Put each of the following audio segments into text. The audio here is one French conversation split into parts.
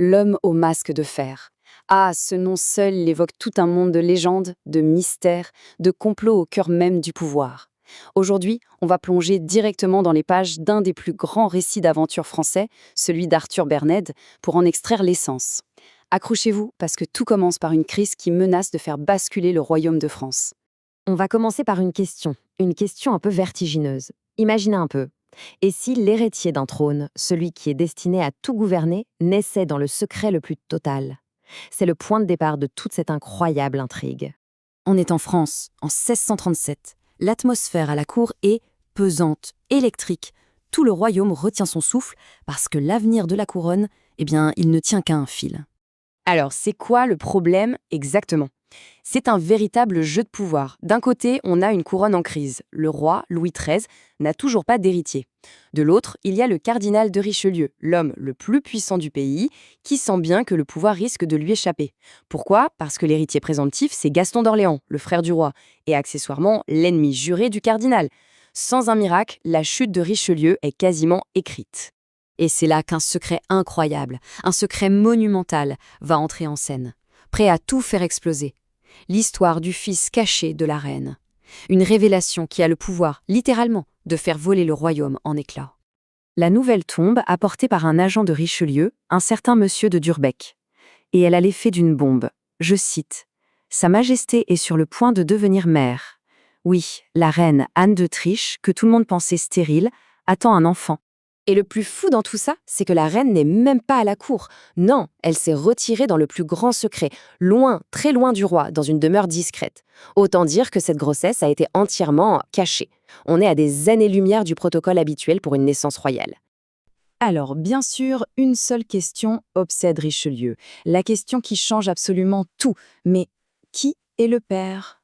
L'homme au masque de fer. Ah, ce nom seul il évoque tout un monde de légendes, de mystères, de complots au cœur même du pouvoir. Aujourd'hui, on va plonger directement dans les pages d'un des plus grands récits d'aventure français, celui d'Arthur Bernède, pour en extraire l'essence. Accrochez-vous, parce que tout commence par une crise qui menace de faire basculer le royaume de France. On va commencer par une question un peu vertigineuse. Imaginez un peu. Et si l'héritier d'un trône, celui qui est destiné à tout gouverner, naissait dans le secret le plus total? C'est le point de départ de toute cette incroyable intrigue. On est en France, en 1637. L'atmosphère à la cour est pesante, électrique. Tout le royaume retient son souffle parce que l'avenir de la couronne, il ne tient qu'à un fil. Alors, c'est quoi le problème exactement? C'est un véritable jeu de pouvoir. D'un côté, on a une couronne en crise. Le roi, Louis XIII, n'a toujours pas d'héritier. De l'autre, il y a le cardinal de Richelieu, l'homme le plus puissant du pays, qui sent bien que le pouvoir risque de lui échapper. Pourquoi? Parce que l'héritier présomptif, c'est Gaston d'Orléans, le frère du roi, et accessoirement l'ennemi juré du cardinal. Sans un miracle, la chute de Richelieu est quasiment écrite. Et c'est là qu'un secret incroyable, un secret monumental, va entrer en scène, prêt à tout faire exploser. L'histoire du fils caché de la reine. Une révélation qui a le pouvoir, littéralement, de faire voler le royaume en éclats. La nouvelle tombe apportée par un agent de Richelieu, un certain monsieur de Durbec. Et elle a l'effet d'une bombe. Je cite. « Sa Majesté est sur le point de devenir mère. Oui, la reine Anne d'Autriche, que tout le monde pensait stérile, attend un enfant. » Et le plus fou dans tout ça, c'est que la reine n'est même pas à la cour. Non, elle s'est retirée dans le plus grand secret, loin, très loin du roi, dans une demeure discrète. Autant dire que cette grossesse a été entièrement cachée. On est à des années-lumière du protocole habituel pour une naissance royale. Alors, bien sûr, une seule question obsède Richelieu. La question qui change absolument tout. Mais qui est le père?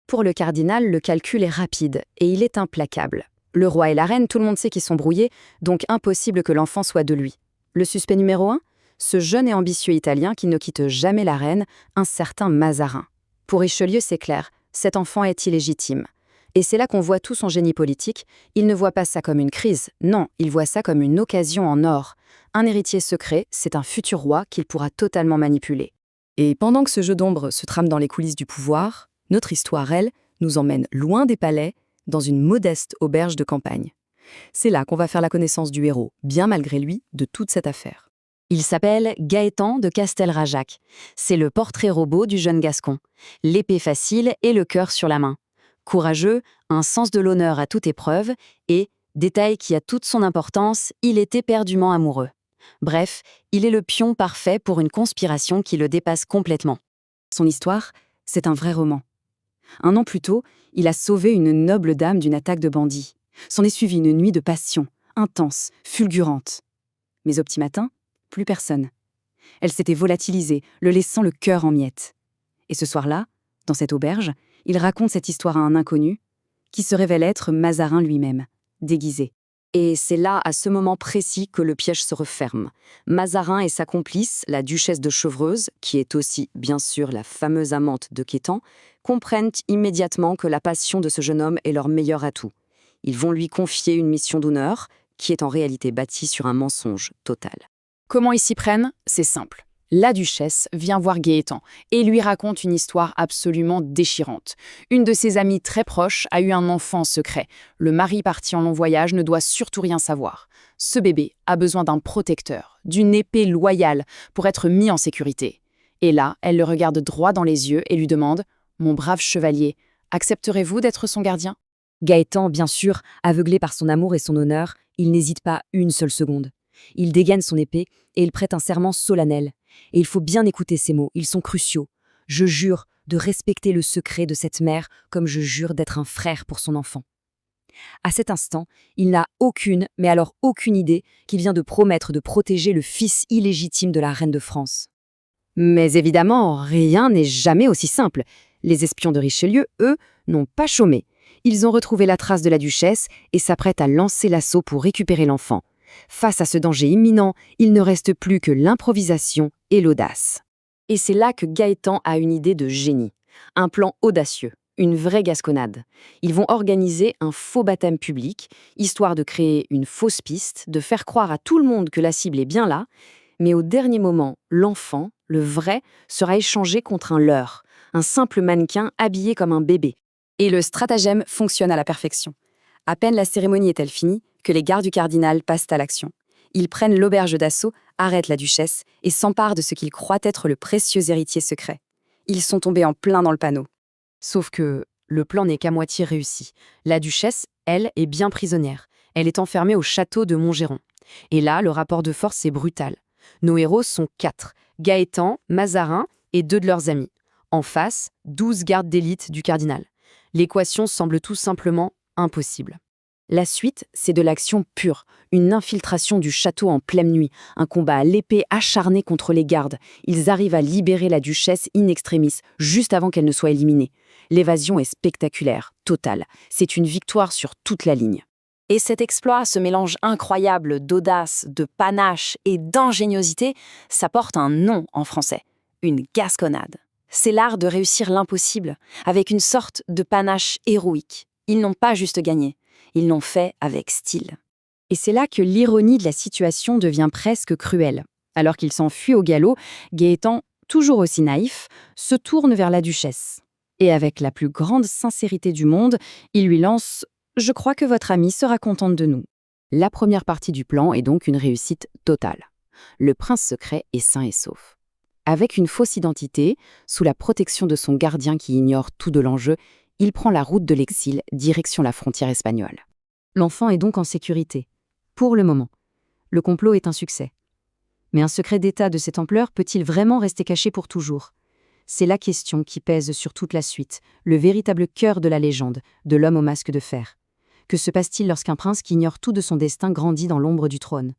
Pour le cardinal, le calcul est rapide et il est implacable. Le roi et la reine, tout le monde sait qu'ils sont brouillés, donc impossible que l'enfant soit de lui. Le suspect numéro 1? Ce jeune et ambitieux Italien qui ne quitte jamais la reine, un certain Mazarin. Pour Richelieu, c'est clair, cet enfant est illégitime. Et c'est là qu'on voit tout son génie politique. Il ne voit pas ça comme une crise, non, il voit ça comme une occasion en or. Un héritier secret, c'est un futur roi qu'il pourra totalement manipuler. Et pendant que ce jeu d'ombre se trame dans les coulisses du pouvoir, notre histoire, elle, nous emmène loin des palais, dans une modeste auberge de campagne. C'est là qu'on va faire la connaissance du héros, bien malgré lui, de toute cette affaire. Il s'appelle Gaëtan de Castelrajac. C'est le portrait robot du jeune Gascon. L'épée facile et le cœur sur la main. Courageux, un sens de l'honneur à toute épreuve et, détail qui a toute son importance, il est éperdument amoureux. Bref, il est le pion parfait pour une conspiration qui le dépasse complètement. Son histoire, c'est un vrai roman. Un an plus tôt, il a sauvé une noble dame d'une attaque de bandits. S'en est suivie une nuit de passion, intense, fulgurante. Mais au petit matin, plus personne. Elle s'était volatilisée, le laissant le cœur en miettes. Et ce soir-là, dans cette auberge, il raconte cette histoire à un inconnu, qui se révèle être Mazarin lui-même, déguisé. Et c'est là, à ce moment précis, que le piège se referme. Mazarin et sa complice, la duchesse de Chevreuse, qui est aussi, bien sûr, la fameuse amante de Quétan, comprennent immédiatement que la passion de ce jeune homme est leur meilleur atout. Ils vont lui confier une mission d'honneur, qui est en réalité bâtie sur un mensonge total. Comment ils s'y prennent? C'est simple. La duchesse vient voir Gaëtan et lui raconte une histoire absolument déchirante. Une de ses amies très proches a eu un enfant secret. Le mari parti en long voyage ne doit surtout rien savoir. Ce bébé a besoin d'un protecteur, d'une épée loyale pour être mis en sécurité. Et là, elle le regarde droit dans les yeux et lui demande « Mon brave chevalier, accepterez-vous d'être son gardien ?» Gaëtan, bien sûr, aveuglé par son amour et son honneur, il n'hésite pas une seule seconde. Il dégaine son épée et il prête un serment solennel. Et il faut bien écouter ces mots, ils sont cruciaux. Je jure de respecter le secret de cette mère comme je jure d'être un frère pour son enfant. À cet instant, il n'a aucune, mais alors aucune idée qu'il vient de promettre de protéger le fils illégitime de la reine de France. Mais évidemment, rien n'est jamais aussi simple. Les espions de Richelieu, eux, n'ont pas chômé. Ils ont retrouvé la trace de la duchesse et s'apprêtent à lancer l'assaut pour récupérer l'enfant. Face à ce danger imminent, il ne reste plus que l'improvisation et l'audace. Et c'est là que Gaëtan a une idée de génie. Un plan audacieux, une vraie gasconnade. Ils vont organiser un faux baptême public, histoire de créer une fausse piste, de faire croire à tout le monde que la cible est bien là, Mais au dernier moment, l'enfant, le vrai, sera échangé contre un leurre, un simple mannequin habillé comme un bébé. Et le stratagème fonctionne à la perfection. À peine la cérémonie est-elle finie que les gardes du cardinal passent à l'action. Ils prennent l'auberge d'assaut, arrêtent la duchesse et s'emparent de ce qu'ils croient être le précieux héritier secret. Ils sont tombés en plein dans le panneau. Sauf que le plan n'est qu'à moitié réussi. La duchesse, elle, est bien prisonnière. Elle est enfermée au château de Montgeron. Et là, le rapport de force est brutal. Nos héros sont 4, Gaëtan, Mazarin et 2 de leurs amis. En face, 12 gardes d'élite du cardinal. L'équation semble tout simplement impossible. La suite, c'est de l'action pure, une infiltration du château en pleine nuit, un combat à l'épée acharné contre les gardes. Ils arrivent à libérer la duchesse in extremis, juste avant qu'elle ne soit éliminée. L'évasion est spectaculaire, totale. C'est une victoire sur toute la ligne. Et cet exploit, ce mélange incroyable d'audace, de panache et d'ingéniosité, ça porte un nom en français, une gasconnade. C'est l'art de réussir l'impossible, avec une sorte de panache héroïque. Ils n'ont pas juste gagné, ils l'ont fait avec style. Et c'est là que l'ironie de la situation devient presque cruelle. Alors qu'il s'enfuit au galop, Gaëtan, toujours aussi naïf, se tourne vers la duchesse. Et avec la plus grande sincérité du monde, il lui lance « Je crois que votre amie sera contente de nous ». La première partie du plan est donc une réussite totale. Le prince secret est sain et sauf. Avec une fausse identité, sous la protection de son gardien qui ignore tout de l'enjeu, il prend la route de l'exil, direction la frontière espagnole. L'enfant est donc en sécurité. Pour le moment. Le complot est un succès. Mais un secret d'État de cette ampleur peut-il vraiment rester caché pour toujours ? C'est la question qui pèse sur toute la suite, le véritable cœur de la légende, de l'homme au masque de fer. Que se passe-t-il lorsqu'un prince qui ignore tout de son destin grandit dans l'ombre du trône ?